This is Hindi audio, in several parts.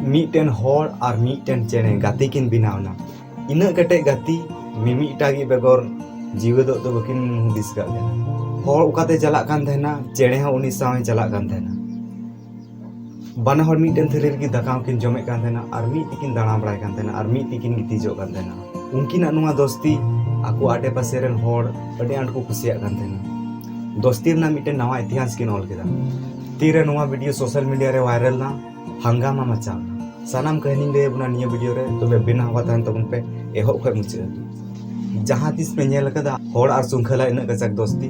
मीटेन होर और मीटेन चेने गाती किन बिनावना इना कटे गाती मिमीटा गी बेगोर जीवे दो बकिन हुदिस का होर उकाते चला कान थेना चेने हो उनी सावे चला कान थेना बाना होर मीटेन थेरे की दकाव किन जमे कान थेना और मी तिकिन दाना बड़ाय कान थेना और मी तिकिन गितिजो कान थेना उनकिना नुआ दोस्ती आको आटे पासे रेन होर अडे आंट को कुसिया कान थेना दोस्ती ना मीटेन नवा इतिहास किन ऑल केदा तीरे नुआ वीडियो सोशल मीडिया रे वायरल ना हंगामा मचा सानाम कहनी ले बुना निया वीडियो रे तो बिना हवा तहन तबन पे एहो खय मुचे जहां तिस पे नेल कदा होड़ और सुंखला इन गजक दोस्ती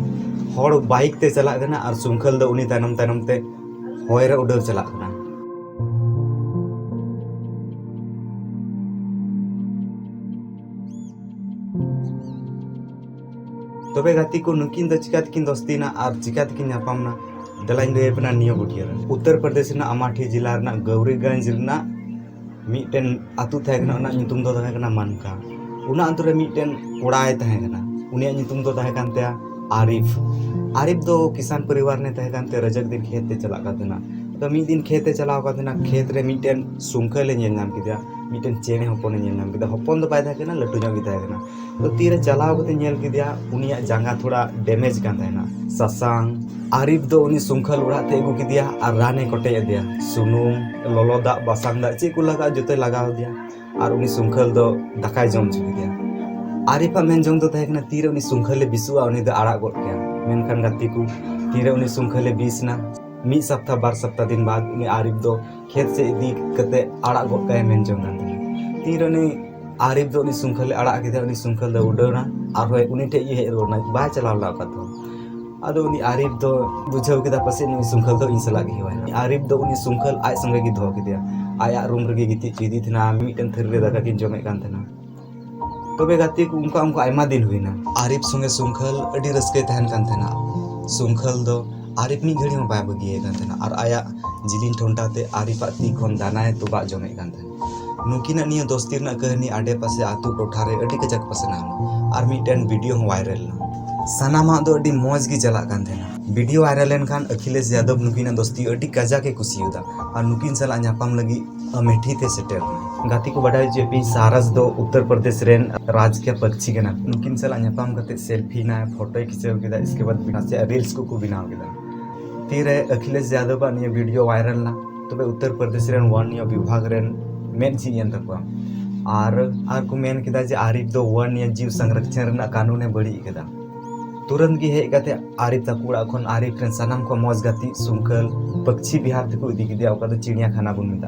होड़ बाइक ते चला गना और सुंखल दो उनी तानम तानम ते होय रे उडर चला गना तबे गाती को नुकिन द चिकात किन दोस्ती ना और चिकात किन यापाम ना दलाइन दे बना नियो बुटिया उत्तर प्रदेश ना अमाठी जिला ना गौरीगंज ना मीटेन आतु थायकना ना नितुम दो थायकना मानका उना अंतु रे मीटेन कोड़ाय थायकना उनिया नितुम दो थायकन ते आरिफ आरिफ दो किसान परिवार ने थायकन ते रजक दिन खेत ते चला कातना तो मी दिन खेत ते चलाव कातना खेत रे मीटेन सुंखले नेल नाम किदा मीटेन चेने होपन नेल नाम किदा होपन दो बाय थायकना लटु जो थायकना तो तीरे चलाव कते नेल किदा उनिया जांगा थोड़ा डैमेज कान थायना ससांग आरिफ दो उनी सुंखल उड़ा ते अगु किदिया और राने कोटे दिया सुनुम लोलो दा बासांग दा चे को लगा जोते लगाव दिया और उनी सुंखल दो दकाय जम चुकी दिया आरिफा मेन जंग दो थायकना तीरे उनी सुंखले बिसुआ उनी दो आड़ा गोट गया मेनखान गाती को तीरे उनी सुंखले बीसना मी सप्ताह बार सप्ताह दिन बाद उनी आरिफ दो खेत से इदी कते आड़ा गोट गए मेन जंग गाती तीरे उनी आरिफ दो उनी सुंखले आड़ा किदा उनी सुंखल दो उडोना और होय उनी ठे ये रोना बाय चलाव ला कातो आदो उनी आरिफ दो बुझाव किदा पसे उनी सुंखल दो इन सला गी होय आरिफ दो उनी सुंखल आय संगे गी धो किदिया आया रूम रे गिति चिदी थना मीटन थर रे दाका किन जमे कान थना तबे गाती को उनका आयमा दिन हुईना आरिफ संगे सुंखल अडी रस्के तहन कान थना सुंखल दो आरिफ नि घड़ी में बाय बगिए कान थना और आया जिलिन ठोंटाते आरिफ ती खन दानाय तो बा जमे कान थना नुकिना निया दोस्ती ना कहनी आडे पासे आतु टोठा रे अडी कजक पसना और मीटन वीडियो वायरल ना सानामा दो अडी मौज गी चला कान थेना वीडियो वायरल लेन खान अखिलेश यादव नुकिना दोस्ती अडी कजा के कुसियुदा और नुकिन सला न्यापाम लगी अमेठी ते सेटेल गाती को बडाय जे पी सारस दो उत्तर प्रदेश रेन राजकीय पक्षी के ना नुकिन सला न्यापाम कते सेल्फी ना फोटो खिंचाव केदा इसके बाद बिना से रील्स को बिनाव केदा तीरे अखिलेश यादव बा निया वीडियो वायरल ना तबे उत्तर प्रदेश रेन वन निया विभाग रेन मेन जी यन तकवा आर को मेन केदा जे आरिफ दो वन निया जीव संरक्षण रेना कानून ए बड़ी केदा तुरंत गी हेज कते आरिफ तकुड़ा खन आरिफ रेन सानाम को मौज गाती सुंखल पक्षी बिहार तक इदी किदिया ओका दो चिड़िया खाना बुन मिता